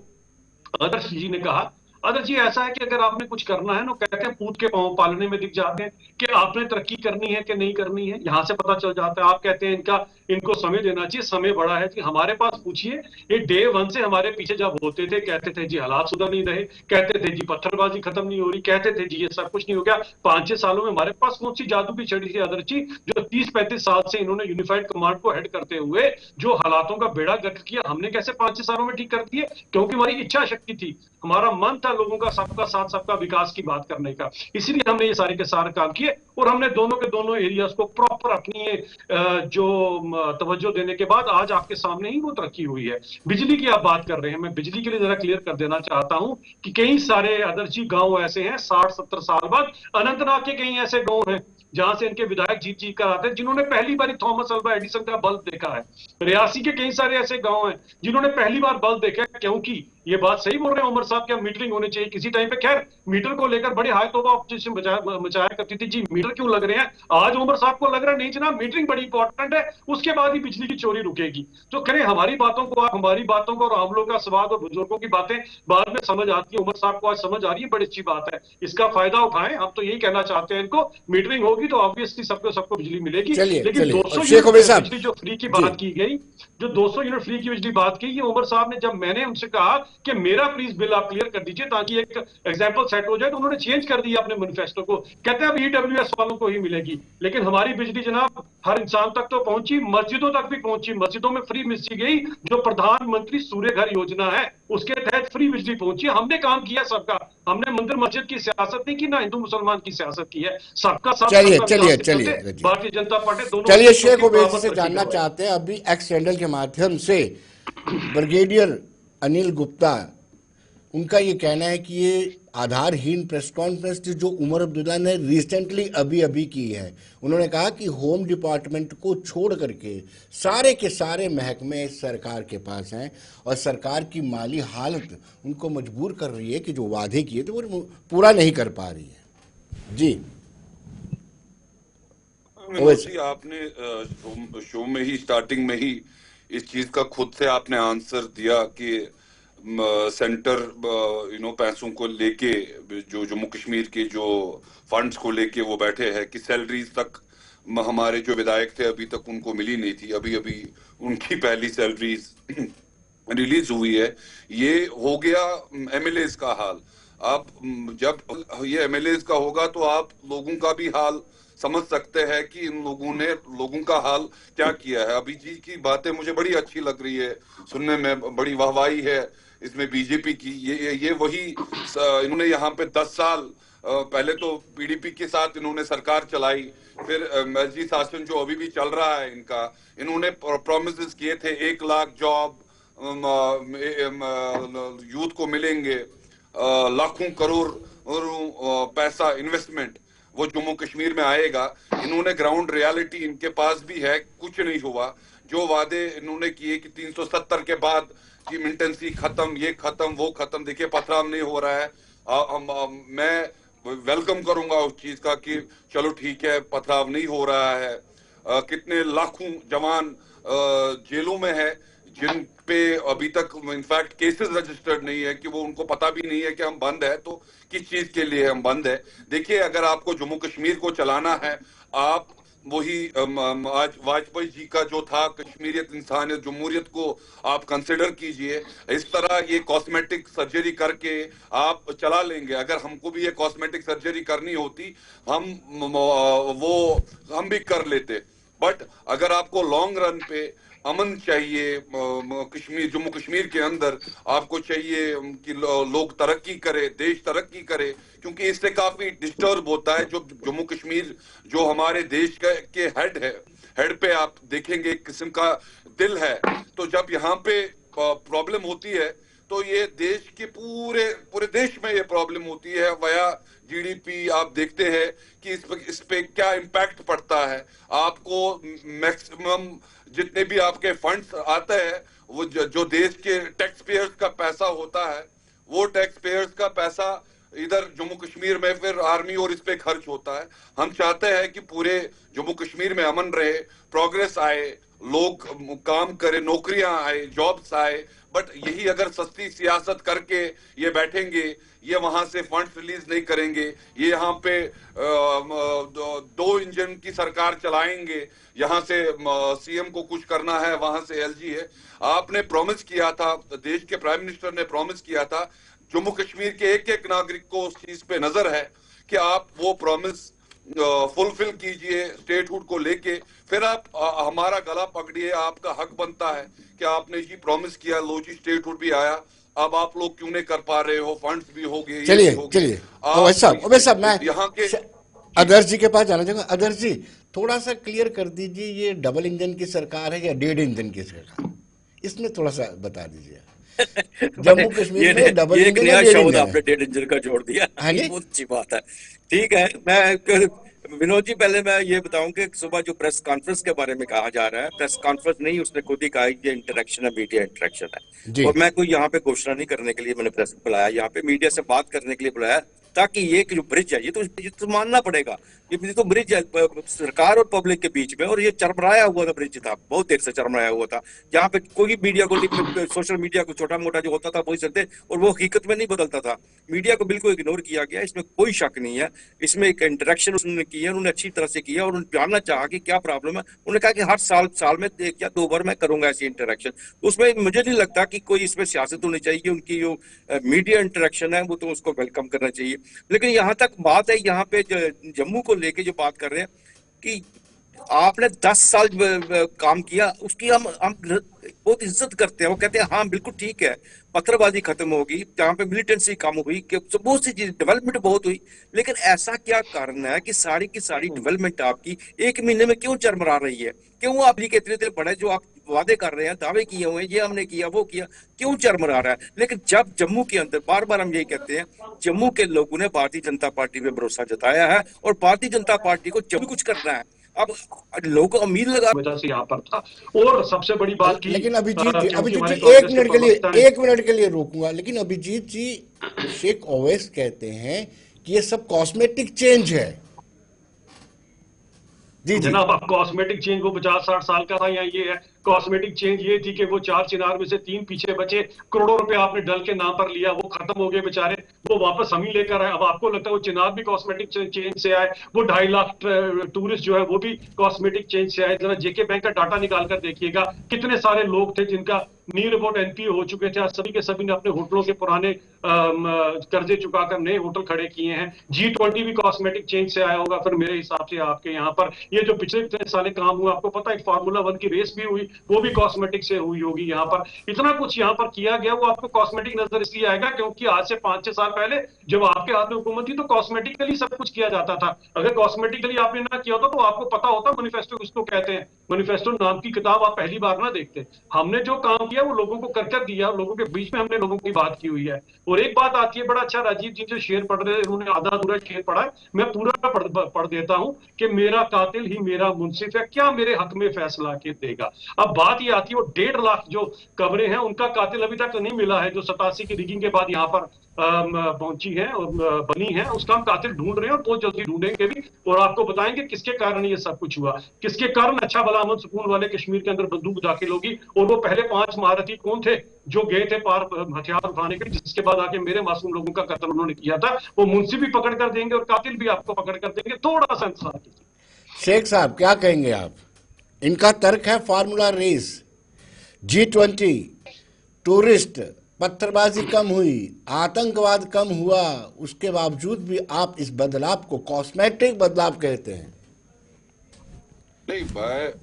आदर्श जी ने कहा, आदर्श जी ऐसा है कि अगर आपने कुछ करना है ना, कहते हैं पूत के पांव पालने में दिख जाते हैं कि आपने तरक्की करनी है कि नहीं करनी है, यहां से पता चल जाता है। आप कहते हैं इनको समय देना चाहिए, समय बड़ा है जी, हमारे पास पूछिए, ये डे 1 से हमारे पीछे जब होते थे, कहते थे जी हालात सुधर नहीं रहे, कहते थे जी पत्थरबाजी खत्म नहीं हो रही, कहते थे जी ये सब कुछ नहीं हो गया। 5-6 सालों में हमारे पास कौन सी जादू की छड़ी थी आदर्श जी, जो 30-35 साल से इन्होंने यूनिफाइड कमांड को हेड करते हुए जो हालातों का बेड़ा गर्क किया, हमने कैसे 5-6 सालों में ठीक कर दिए? क्योंकि हमारी इच्छा शक्ति थी, हमारा मन था लोगों का सबका साथ सबका विकास की बात करने का, इसीलिए हमने ये सारे के सारे काम किए, और हमने दोनों के दोनों एरियाज को प्रॉपर अपनी जो तवज्जो देने के बाद आज आपके सामने ही वो तरक्की हुई है। बिजली की आप बात कर रहे हैं, मैं बिजली के लिए जरा क्लियर कर देना चाहता हूं कि कई सारे आदर्शी गांव ऐसे हैं 60-70 साल बाद, अनंतनाग के कई ऐसे गांव हैं जहां से इनके विधायक जीत जीत कर आते हैं, जिन्होंने पहली बार थॉमस अल्वा एडिसन का बल्ब देखा है। रियासी के कई सारे ऐसे गांव हैं जिन्होंने पहली बार बल्ब देखा है, क्योंकि ये बात सही बोल रहे हैं उमर साहब, क्या मीटरिंग होनी चाहिए किसी टाइम पे। खैर मीटर को लेकर बड़े हाई तौबा ऑपोजिशन मचाया करती थी, जी मीटर क्यों लग रहे हैं। आज उमर साहब को लग रहा है नहीं जनाब, मीटरिंग बड़ी इंपॉर्टेंट है, उसके बाद ही बिजली की चोरी रुकेगी। तो करें हमारी बातों को, आप हमारी बातों को, और हम लोग का स्वाद और बुजुर्गों की बातें बाद में समझ आती है, उमर साहब को आज समझ आ रही है, बड़ी अच्छी बात है, इसका फायदा उठाएं। हम तो यही कहना चाहते हैं इनको, मीटरिंग होगी तो ऑब्वियसली सबको बिजली मिलेगी। लेकिन 200 यूनिट बिजली जो फ्री की बात की गई, जो 200 यूनिट फ्री की बिजली बात की, ये उमर साहब ने, जब मैंने उनसे कहा कि मेरा प्लीज बिल आप क्लियर कर दीजिए ताकि एक एग्जांपल सेट हो जाए, तो उन्होंने चेंज कर दिया अपने मैनिफेस्टो को, कहते हैं अब EWS वालों को ही मिलेगी। लेकिन हमारी बिजली जनाब हर इंसान तक तो पहुंची, मस्जिदों तक भी पहुंची, मस्जिदों में फ्री मिल गई, जो प्रधानमंत्री सूर्य घर योजना है उसके तहत फ्री बिजली पहुंची। हमने काम किया सबका, हमने मंदिर मस्जिद की सियासत नहीं की, ना हिंदू मुसलमान की सियासत की है, सबका साथ। चलिए भारतीय जनता पार्टी दोनों। चलिए शेख ओवैसी से जानना चाहते हैं, अभी एक्स चैनल के माध्यम से ब्रिगेडियर अनिल गुप्ता उनका ये कहना है कि ये आधारहीन प्रेस कॉन्फ्रेंस थी जो उमर अब्दुल्ला ने रिसेंटली अभी अभी की है। उन्होंने कहा कि होम डिपार्टमेंट को छोड़ करके सारे के सारे महकमे सरकार के पास हैं और सरकार की माली हालत उनको मजबूर कर रही है कि जो वादे किए थे वो पूरा नहीं कर पा रही है। जी जी, आपने शो में ही स्टार्टिंग में ही इस चीज का खुद से आपने आंसर दिया कि सेंटर पैसों को लेके जो जम्मू कश्मीर के जो फंड्स को लेके वो बैठे हैं कि सैलरीज तक हमारे जो विधायक थे अभी तक उनको मिली नहीं थी। अभी अभी उनकी पहली सैलरीज रिलीज हुई है। ये हो गया एमएलएज का हाल। अब जब ये एमएलएज का होगा तो आप लोगों का भी हाल समझ सकते हैं कि इन लोगों का हाल क्या किया है। अभी जी की बातें मुझे बड़ी अच्छी लग रही है, सुनने में बड़ी वाहवाही है इसमें बीजेपी की। ये वही इन्होंने यहाँ पे 10 साल पहले तो पीडीपी के साथ इन्होंने सरकार चलाई, फिर एलजी शासन जो अभी भी चल रहा है इनका, इन्होंने प्रॉमिसेस किए थे 1 लाख जॉब यूथ को मिलेंगे, लाखों करोड़ पैसा इन्वेस्टमेंट वो जम्मू कश्मीर में आएगा। इन्होंने ग्राउंड रियलिटी इनके पास भी है, कुछ नहीं हुआ। जो वादे इन्होंने किए कि 370 के बाद कि मिलिटेंसी खत्म, ये खत्म, वो खत्म, देखिए पथराव नहीं हो रहा है। मैं वेलकम करूंगा उस चीज का कि चलो ठीक है पथराव नहीं हो रहा है। कितने लाखों जवान जेलों में है जिन पे अभी तक इनफैक्ट केसेस रजिस्टर्ड नहीं है, कि वो उनको पता भी नहीं है कि हम बंद है तो किस चीज के लिए हम बंद है। देखिए अगर आपको जम्मू कश्मीर को चलाना है, आप वही आज वाजपेयी जी का जो था कश्मीरियत, इंसानियत, जमहूरियत को आप कंसिडर कीजिए। इस तरह ये कॉस्मेटिक सर्जरी करके आप चला लेंगे। अगर हमको भी ये कॉस्मेटिक सर्जरी करनी होती हम भी कर लेते। बट अगर आपको लॉन्ग रन पे अमन चाहिए जम्मू कश्मीर के अंदर, आपको चाहिए कि लोग तरक्की करे, देश तरक्की करे, क्योंकि इससे काफी डिस्टर्ब होता है जो जम्मू कश्मीर जो हमारे देश के हेड पे आप देखेंगे एक किस्म का दिल है। तो जब यहाँ पे प्रॉब्लम होती है तो ये देश के पूरे देश में ये प्रॉब्लम होती है। वया जीडीपी आप देखते हैं कि इस पे क्या इम्पैक्ट पड़ता है। आपको मैक्सिमम जितने भी आपके फंड्स आते हैं वो जो देश के टैक्स पेयर्स का पैसा होता है, वो टैक्स पेयर्स का पैसा इधर जम्मू कश्मीर में फिर आर्मी और इस पे खर्च होता है। हम चाहते हैं कि पूरे जम्मू कश्मीर में अमन रहे, प्रोग्रेस आए, लोग काम करें, नौकरियां आए, जॉब्स आए। बट यही अगर सस्ती सियासत करके ये बैठेंगे, ये वहां से फंड्स रिलीज नहीं करेंगे, ये यहाँ पे 2 इंजन की सरकार चलाएंगे, यहाँ से सीएम को कुछ करना है, वहां से एलजी है। आपने प्रॉमिस किया था, देश के प्राइम मिनिस्टर ने प्रॉमिस किया था, जम्मू कश्मीर के एक नागरिक को उस चीज पे नजर है कि आप वो प्रॉमिस फुलफिल कीजिए स्टेटहुड को लेके, फिर आप हमारा गला पकड़िए। आपका हक बनता है कि आपने जी प्रॉमिस किया, लो जी स्टेटहुड भी आया, अब आप लोग क्यों नहीं कर पा रहे हो, फंड्स भी हो गए। चलिए अवैध साहब मैं यहाँ के आदर्श जी के पास जाना चाहूंगा। आदर्श जी थोड़ा सा क्लियर कर दीजिए, ये डबल इंजन की सरकार है या 1.5 इंजन की सरकार, इसमें थोड़ा सा बता दीजिए। जम्मू कश्मीर में डबल ये इंजन नया या 1.5 शब्द इंजन आपने 1.5 इंजन का जोड़ दिया। हाँ जी? बहुत अच्छी बात है। ठीक है, मैं विनोद जी पहले मैं ये बताऊं कि सुबह जो प्रेस कॉन्फ्रेंस के बारे में कहा जा रहा है, प्रेस कॉन्फ्रेंस नहीं, उसने खुद ही कहा ये इंटरेक्शन है, मीडिया इंटरेक्शन है। और मैं कोई यहाँ पे घोषणा नहीं करने के लिए मैंने प्रेस को बुलाया, यहाँ पे मीडिया से बात करने के लिए बुलाया, ताकि ये जो ब्रिज है ये तो मानना पड़ेगा, ये तो ब्रिज है सरकार और पब्लिक के बीच में, और ये चरमराया हुआ था ब्रिज था, बहुत देर से चरमराया हुआ था, जहाँ पे कोई मीडिया को सोशल मीडिया को छोटा मोटा जो होता था वही सकते, और वो हकीकत में नहीं बदलता था। मीडिया को बिल्कुल इग्नोर किया गया, इसमें कोई शक नहीं है। इसमें एक इंटरेक्शन उन्होंने की है, उन्होंने अच्छी तरह से किया, और उन्होंने जानना चाहा कि क्या प्रॉब्लम है। उन्होंने कहा कि हर साल में 1 या 2 बार मैं करूंगा ऐसी इंटरेक्शन। उसमें मुझे नहीं लगता कि कोई इसमें सियासत होनी चाहिए। उनकी जो मीडिया इंटरेक्शन है वो तो उसको वेलकम करना चाहिए। लेकिन यहाँ तक बात है, यहाँ पे जम्मू को लेके जो बात कर रहे हैं कि आपने 10 साल काम किया, उसकी हम बहुत इज्जत करते हैं। वो कहते हैं हाँ बिल्कुल ठीक है, पत्थरबाजी खत्म होगी, जहाँ पे मिलिटेंसी कम हुई, बहुत सी चीज डेवलपमेंट बहुत हुई, लेकिन ऐसा क्या कारण है कि सारी की सारी डेवलपमेंट आपकी 1 महीने में क्यों चरमरा रही है? क्यों आप इतने इतने बड़े जो आप वादे कर रहे हैं, दावे किए हुए हैं, ये हमने किया, वो किया, क्यों चरमरा रहा है? लेकिन जब जम्मू के अंदर, बार बार हम यही कहते हैं, जम्मू के लोगों ने भारतीय जनता पार्टी पे भरोसा जताया है और भारतीय जनता पार्टी को जब भी कुछ करना है, अब लोग उम्मीद लगा वजह से यहाँ पर था। और सबसे बड़ी बात की, लेकिन क्योंकि अभिजीत हमारे जी कांग्रेस के प्रवक्ता ने, एक मिनट के लिए रोकूंगा। लेकिन अभिजीत जी, शेख ओवैस कहते हैं कि ये सब कॉस्मेटिक चेंज है। जी जी। जनाब, अब कॉस्मेटिक चेंज वो 50-60 साल का था या ये है? कॉस्मेटिक चेंज ये थी कि वो 4 चिनार में से 3 पीछे बचे, करोड़ों रुपए आपने डल के नाम पर लिया, वो खत्म हो गए बेचारे, वो वापस हम ही लेकर आए। अब आपको लगता है वो चिनार भी कॉस्मेटिक चेंज से आए? वो 2.5 लाख टूरिस्ट जो है वो भी कॉस्मेटिक चेंज से आए? जरा जेके बैंक का डाटा निकाल कर देखिएगा, कितने सारे लोग थे जिनका न्यू रिपोर्ट एनपीए हो चुके थे, आज सभी के सभी ने अपने होटलों के पुराने कर्जे चुकाकर नए होटल खड़े किए हैं। G20 भी कॉस्मेटिक चेंज से आया होगा फिर मेरे हिसाब से आपके यहाँ पर। ये जो पिछले इतने साले काम हुआ, आपको पता है फार्मूला 1 की रेस भी हुई, वो भी कॉस्मेटिक से हुई होगी। यहाँ पर इतना कुछ यहाँ पर किया गया, वो आपको कॉस्मेटिक नजर इसलिए आएगा क्योंकि आज से 5-6 साल पहले जब आपके हाथ में हुकूमत थी तो कॉस्मेटिकली सब कुछ किया जाता था। अगर कॉस्मेटिकली आपने ना किया होता तो आपको पता होता मैनिफेस्टो किसको कहते हैं। मैनिफेस्टो नाम की किताब आप पहली बार ना देखते। हमने जो काम किया वो लोगों को कर दिया, लोगों के बीच में हमने लोगों की बात की हुई है। और एक बात आती है, बड़ा अच्छा राजीव जी जो शेर पढ़ रहे हैं, उन्होंने आधा अधूरा शेर पढ़ा है, मैं पूरा पढ़ देता हूं कि मेरा कातिल ही मेरा मुंसिफ है, क्या मेरे हक में फैसला के देगा। अब बात ये आती है, वो 1.5 लाख जो कब्रें हैं उनका कातिल अभी तक नहीं मिला है, जो 87 की रिगिंग के बाद यहाँ पर पहुंची है और बनी है, उसका हम कातिल ढूंढ रहे हैं और बहुत जल्दी ढूंढेंगे भी। और आपको बताएंगे किसके कारण ये सब कुछ हुआ, किसके कारण अच्छा भला अमन सुकून वाले कश्मीर के अंदर बंदूक दाखिल होगी। और वो पहले 5 महारथी कौन थे जो गए थे पार हथियार उठाने के, जिसके बाद आके मेरे मासूम लोगों का कत्ल उन्होंने किया था। वो मुंशी भी पकड़ कर देंगे और कातिल भी आपको पकड़ कर देंगे। थोड़ा सा इंतजार कीजिए। शेख साहब क्या कहेंगे आप? इनका तर्क है फार्मूला रेस, G20, टूरिस्ट, पत्थरबाजी कम हुई, आतंकवाद कम हुआ, उसके बावजूद भी आप इस बदलाव को कॉस्मेटिक बदलाव कहते हैं। नहीं, मैं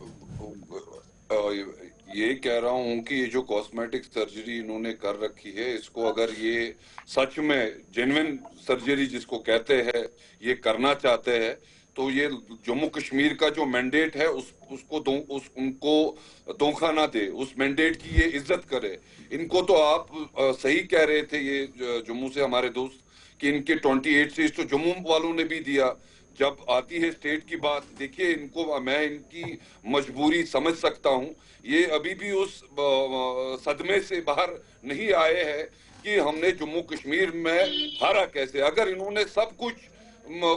ये कह रहा हूं कि ये जो कॉस्मेटिक सर्जरी इन्होंने कर रखी है, इसको अगर ये सच में जेन्युइन सर्जरी जिसको कहते हैं ये करना चाहते हैं, तो ये जम्मू कश्मीर का जो मैंडेट है उनको धोखा ना दे, उस मैंडेट की ये इज्जत करे। इनको तो आप सही कह रहे थे, ये जम्मू से हमारे दोस्त, कि इनके 28 सीट तो जम्मू वालों ने भी दिया। जब आती है स्टेट की बात, देखिए इनको, मैं इनकी मजबूरी समझ सकता हूं। ये अभी भी उस सदमे से बाहर नहीं आए हैं कि हमने जम्मू कश्मीर में हारा कैसे। अगर इन्होंने सब कुछ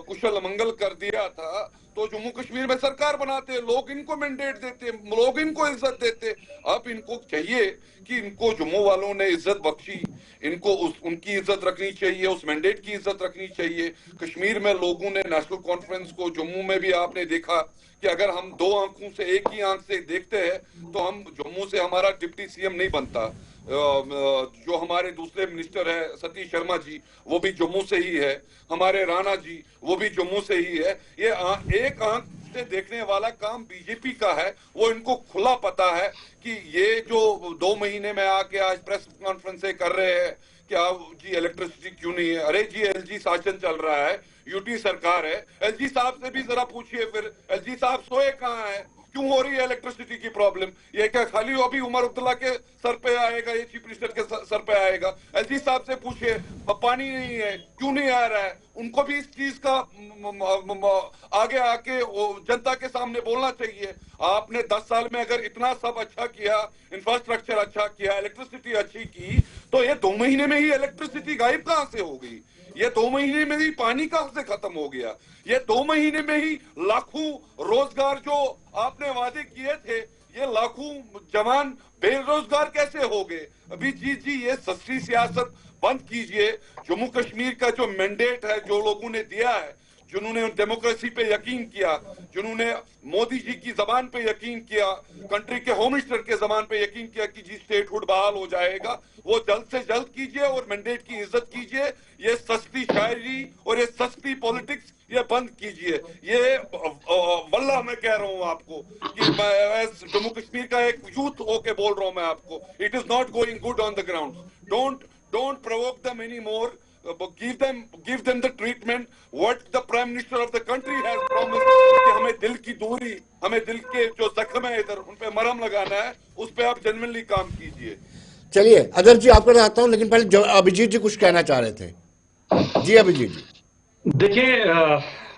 कुशल मंगल कर दिया था तो जम्मू कश्मीर में सरकार बनाते, लोग इनको मैंडेट देते, लोग इनको इज्जत देते। अब इनको चाहिए कि इनको जम्मू वालों ने इज्जत बख्शी, इनको उनकी इज्जत रखनी चाहिए, उस मैंडेट की इज्जत रखनी चाहिए। कश्मीर में लोगों ने नेशनल कॉन्फ्रेंस को, जम्मू में भी आपने देखा कि अगर हम 2 आंखों से, एक ही आंख से देखते हैं तो हम जम्मू से हमारा डिप्टी सीएम नहीं बनता। जो हमारे दूसरे मिनिस्टर है सतीश शर्मा जी, वो भी जम्मू से ही है, हमारे राणा जी वो भी जम्मू से ही है। ये एक आंख से देखने वाला काम बीजेपी का है। वो इनको खुला पता है कि ये जो 2 महीने में आके आज प्रेस कॉन्फ्रेंस कर रहे हैं कि आप जी इलेक्ट्रिसिटी क्यों नहीं है। अरे जी एलजी शासन चल रहा है, यूटी सरकार है, एलजी साहब से भी जरा पूछिए, फिर एलजी साहब सोए कहाँ हैं, क्यों हो रही है इलेक्ट्रिसिटी की प्रॉब्लम? ये क्या खाली अभी उमर अब्दुल्ला के सर पे आएगा, ये चीफ मिनिस्टर के सर पे आएगा? एलजी साहब से पूछिए, पानी नहीं है, क्यों नहीं आ रहा है? उनको भी इस चीज का आगे आके जनता के सामने बोलना चाहिए। आपने 10 साल में अगर इतना सब अच्छा किया, इंफ्रास्ट्रक्चर अच्छा किया, इलेक्ट्रिसिटी अच्छी की, तो ये 2 महीने में ही इलेक्ट्रिसिटी गायब कहां से हो गई? ये 2 महीने में ही पानी कहां से खत्म हो गया? ये 2 महीने में ही लाखों रोजगार जो आपने वादे किए थे, ये लाखों जवान बेरोजगार कैसे हो गए? अभी जी ये सस्ती सियासत बंद कीजिए। जम्मू कश्मीर का जो मैंडेट है, जो लोगों ने दिया है, जिन्होंने डेमोक्रेसी पे यकीन किया, जिन्होंने मोदी जी की जबान पे यकीन किया, कंट्री के होम मिनिस्टर के जबान पे यकीन किया कि जी स्टेटहुड बहाल हो जाएगा, वो जल्द से जल्द कीजिए और मैंडेट की इज्जत कीजिए। ये सस्ती शायरी और ये सस्ती पॉलिटिक्स ये बंद कीजिए। ये वल्लाह मैं कह रहा हूं आपको कि मैं जम्मू कश्मीर का एक यूथ होके बोल रहा हूं मैं आपको, it is not going good on the ground. Don't provoke them any more. give them the treatment what the prime minister of the country has promised कि हमें दिल की दूरी, हमें दिल के जो जख्म है इधर उन पे मरहम लगाना है, उस पे आप जेन्युइनली काम कीजिए। चलिए अदर जी आपको आता हूं, लेकिन पहले अभिजीत जी कुछ कहना चाह रहे थे। जी अभिजीत जी। देखिए,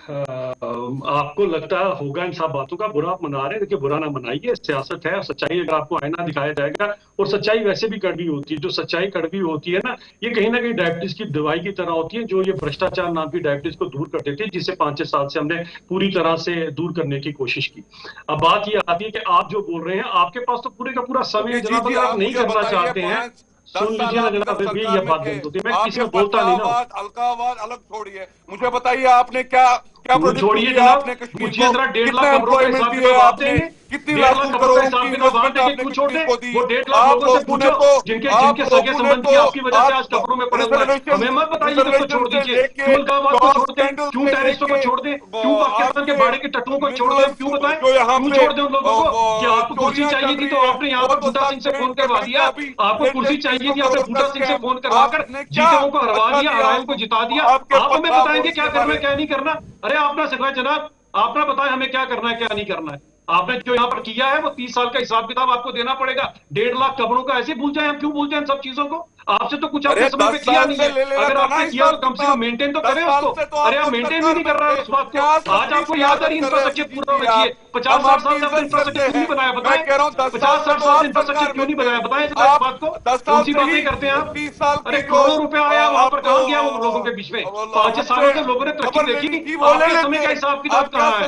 आपको लगता होगा इन सब बातों का, बुरा आप मना रहे हैं, देखिए बुरा ना मनाइए, सियासत है। सच्चाई अगर आपको आईना दिखाया जाएगा, और सच्चाई वैसे भी कड़वी होती है, जो सच्चाई कड़वी होती है ना, ये कहीं ना कहीं डायबिटीज की दवाई की तरह होती है, जो ये भ्रष्टाचार नाम की डायबिटीज को दूर कर देती है, जिसे 5-6 साल से हमने पूरी तरह से दूर करने की कोशिश की। अब बात ये आती है कि आप जो बोल रहे हैं, आपके पास तो पूरे का पूरा समय जनाब, अगर आप नहीं करना चाहते हैं, सुन लीजिए ना जनाब, फिर भी ये बात गलत होती है। मैं किसी को बोलता नहीं ना, अलकावाद अलग छोड़िए, मुझे बताइए आपने क्या छोड़िए जनाब, पूछिए जरा 1.5 लाख करोड़ का हिसाब किताब आप देंगे, कितनी 1.5 लाख करोड़ का हिसाब किताब आप देंगे, कुछ छोड़ दें, वो 1.5 लाख लोगों से पूछो जिनके सगे संबंधी आपकी वजह से आज कब्रों में पड़े हुए हैं। हमें मत बताइए कि उसको छोड़ दीजिए, क्यों अलगाववाद को छोड़ दें, क्यों टेररिस्टों को छोड़ दें, क्यों पाकिस्तान के बाड़े के टट्टुओं को छोड़ दें, क्यों बताएं, क्यों छोड़ दें उन लोगों को? कि आपको कुर्सी चाहिए थी तो आपने यहाँ पर बूटा सिंह से फोन करवा दिया, आपको कुर्सी चाहिए थी, आपने बूटा सिंह से फोन करवाकर जीतों को हरवा दिया, हरायों को जिता दिया। आप हमें बताएंगे क्या करना है क्या नहीं करना? अरे आप ना सिखाए जनाब, आप ना बताएं हमें क्या करना है क्या नहीं करना है। आपने जो यहाँ पर किया है वो 30 साल का हिसाब किताब आपको देना पड़ेगा। 1.5 लाख कब्रों का ऐसे भूल जाए हम? क्यों भूल जाए इन सब चीजों को? आपसे तो कुछ आपके समय पे किया नहीं है, अगर आपने किया तो कम से कम मेंटेन तो करें उसको। अरे आप मेंटेन भी नहीं कर रहे हैं उस बात को। आज आपको याद है इंफ्रास्ट्रक्चर पूरा बचिए, 50-60 साल से आपने इंफ्रास्ट्रक्चर क्यों नहीं बनाया बताएं? 50-60 साल से इंफ्रास्ट्रक्चर क्यों नहीं बनाया बताएं इस बात को? कौन सी बातें करते हैं आप? अरे करोड़ों रुपया आया वहां पर, कहां गया वो लोगों के बीच में? 5 सालों से लोगों ने तरक्की देखी, आपके समय का हिसाब किताब कहाँ है?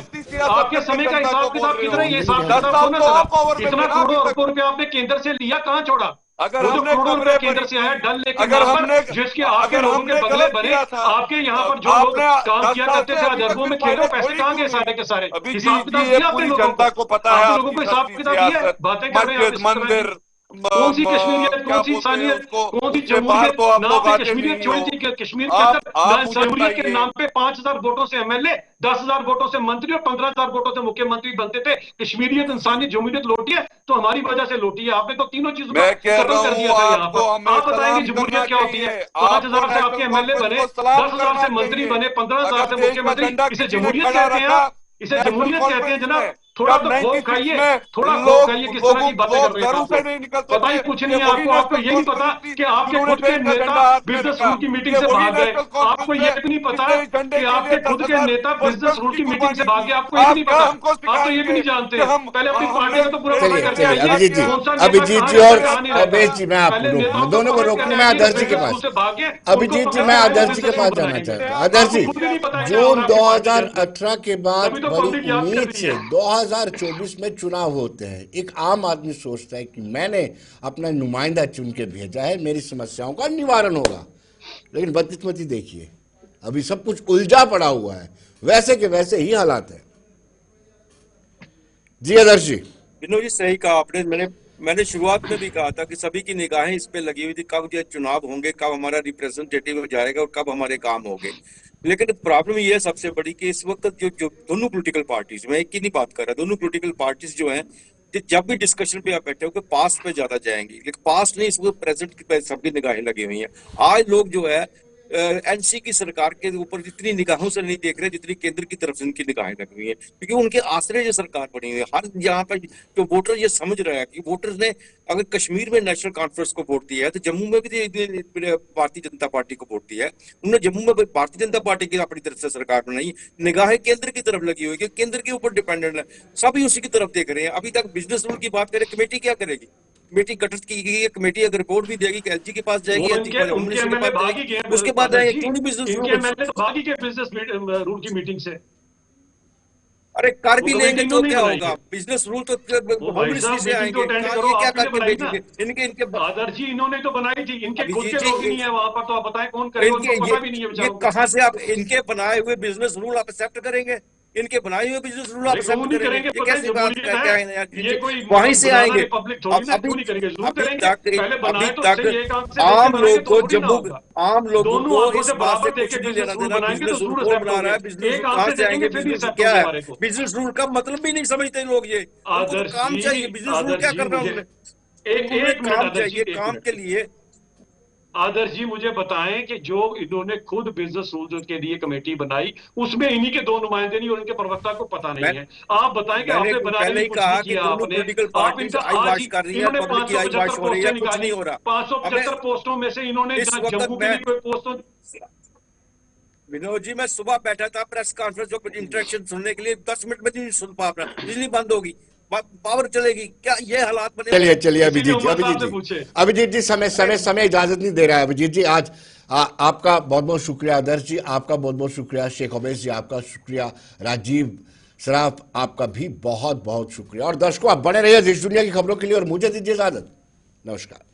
आपके समय का हिसाब किताब किधर है? ये हिसाब किताब होना जरा, इतना करोड़ों अरबों रुपया आपने केंद्र से लिया, कहां छोड़ा? अगर वो जो करोड़ों रुपए केंद्र से आया डल लेके वहां पर, जिसके आपके लोगों के बगले बने, आपके यहाँ पर जो लोग काम किया करते थे आज अरबों में खेलो, पैसे कहाँ गए सारे के सारे? हिसाब किताब दिया आपने लोगों को? पता है लोगों को हिसाब किताब दिया? बातें कर रहे हैं मंदिर, कौन सी कश्मीरियत, कौन सी इंसानियत, कौन सी जमहूरियत? नाम पे कश्मीरियत छोड़ी थी, कश्मीर के अंदर जमहूरियत के नाम पे 5,000 वोटों से एमएलए, 10,000 वोटों से मंत्री और 15,000 वोटों से मुख्यमंत्री बनते थे। कश्मीरियत, इंसानियत, जमहूरियत लौटी है तो हमारी वजह से लौटी है। आपने तो तीनों चीजों को खत्म कर दिया था यहाँ पर। आप बताएंगे जमहूरियत क्या होती है? 5,000 से आपके एमएलए बने, 10,000 से मंत्री बने, 15,000 से मुख्यमंत्री, इसे जमहूरियत कहते हैं आप? इसे जमहूरियत कहते हैं जनाब? थोड़ा तो खौफ खाइए, थोड़ा खौफ खाइए, किस तरह की बातें कर रहे हैं? पता ही कुछ नहीं है आपको। आपको ये नहीं पता कि आपके खुद के नेता बिजनेस रूल की मीटिंग से भाग गए। आपको ये भी नहीं पता कि आपके खुद के नेता बिजनेस रूल की मीटिंग से भाग गए। आपको ये भी नहीं पता, आप तो ये भी नहीं जानते। पहले अपनी पार्टी का तो पूरा पता करके आइए। अभिजीत जी और अवैध जी, मैं आपको दोनों को रोकूं, मैं आदर्श जी के पास, अभिजीत जी मैं आदर्श जी के पास जाना चाहता हूँ। आदर्श जी, जून 2018 के बाद बड़ी उम्मीद से 2024 में चुनाव होते हैं। एक आम आदमी सोचता है कि मैंने अपना नुमाइंदा चुन के भेजा है, मेरी समस्याओं का निवारण होगा, लेकिन बदकिस्मती देखिए अभी सब कुछ उलझा पड़ा हुआ है, वैसे के वैसे ही हालात है। जी आदर्श जी। विनोद जी सही कहा आपने। मैंने शुरुआत में भी कहा था कि सभी की निगाहें इस पे लगी हुई थी, कब ये चुनाव होंगे, कब हमारा रिप्रेजेंटेटिव जाएगा और कब हमारे काम होंगे। लेकिन प्रॉब्लम ये है सबसे बड़ी कि इस वक्त जो दोनों पॉलिटिकल पार्टीज, मैं एक की नहीं बात कर रहा, दोनों पॉलिटिकल पार्टीज जो हैं, जब भी डिस्कशन पे आप बैठे हो कि पास्ट पे ज्यादा जाएंगी, लेकिन पास्ट नहीं, इस वक्त प्रेजेंट की सबकी निगाहें लगी हुई हैं। आज लोग जो है एनसी की सरकार के ऊपर जितनी निगाहों से नहीं देख रहे जितनी केंद्र की तरफ से उनकी निगाहें लगी हुई है, क्योंकि उनके आश्रय जो सरकार बनी हुई है। हर यहाँ पर जो वोटर ये समझ रहा है कि वोटर्स ने अगर कश्मीर में नेशनल कॉन्फ्रेंस को वोट दिया है तो जम्मू में भी भारतीय जनता पार्टी को वोट दिया है। उन्होंने जम्मू में भारतीय जनता पार्टी की अपनी तरफ से सरकार बनाई, निगाहें केंद्र की तरफ लगी हुई है, केंद्र के ऊपर डिपेंडेंट है, सभी उसी की तरफ देख रहे हैं। अभी तक बिजनेस रूल की बात करें, कमेटी क्या करेगी? कमेटी गठित की गई है, कमेटी अगर रिपोर्ट भी देगी कि एलजी के पास जाएगी, एलजी के होम मिनिस्टर के पास जाएगी, उसके बाद क्यों नहीं बिजनेस रूल की मीटिंग से? अरे कर भी लेंगे तो क्या होगा? बिजनेस रूल तो होम मिनिस्ट्री से आएंगे, ये क्या करके भेजेंगे? इनके आदर्श जी इन्होंने तो बनाई थी, इनके खुद के लोग नहीं है वहां पर, तो आप बताएं कौन करेगा? उनको पता भी नहीं है। ये कहां से आप इनके बनाए हुए बिजनेस रूल आप एक्सेप्ट करेंगे? इनके बनाए हुए बिजनेस रूल आप एक्सेप्ट करेंगे? ये कैसी बात क्या है यार? वहीं से आएंगे। अभी तक आम लोग को जम्मू, आम लोगों को इस बात से कुछ नहीं लेना देना। बिजनेस रूल कौन बना रहा है, बिजनेस कहां से आएंगे, बिजनेस क्या है, बिजनेस रूल का मतलब भी नहीं समझते लोग। ये काम चाहिए, बिजनेस रूल क्या कर रहा है? काम चाहिए, काम के लिए आदर्श जी मुझे बताएं कि जो इन्होंने खुद बिजनेस रूल्स के लिए कमेटी बनाई उसमें इन्हीं के 2 नुमाइंदे नहीं और इनके प्रवक्ता को पता मैं नहीं है। आप बताएं कि मैंने आपने बनाने पहले नहीं ही पूछ कहा कि लीजिए दोनों आपने। पॉलिटिकल आप पार्टीज इनका आई आज वॉश ही कर रही है, इन्होंने पब्लिक की आई वॉश 575 हो रही है, पोस्टें कुछ नहीं निकाली। हो रहा। 575 पोस्टों में से इन्होंने इस जहां वक्त जम्मू के मैं लिए कोई पोस्ट विनोद जी, मैं सुबह बैठा था प्रेस कॉन्फ्रेंस जो इंटरेक्शन सुनने के लिए, 10 मिनट में नहीं सुन पा रहा, बिजली बंद होगी, पावर चलेगी, क्या ये हालात बने? चलिए चलिए इसीलिए उमर अभिजीत साहब से जी पूछे। अभिजीत जी समय इजाजत नहीं दे रहा है। अभिजीत जी आज आपका बहुत बहुत शुक्रिया। आदर्श जी आपका बहुत बहुत शुक्रिया। शेख उमैस जी आपका शुक्रिया। राजीव सराफ आपका भी बहुत बहुत शुक्रिया। और दर्शकों आप बने रहिए देश दुनिया की खबरों के लिए और मुझे दीजिए इजाजत। नमस्कार।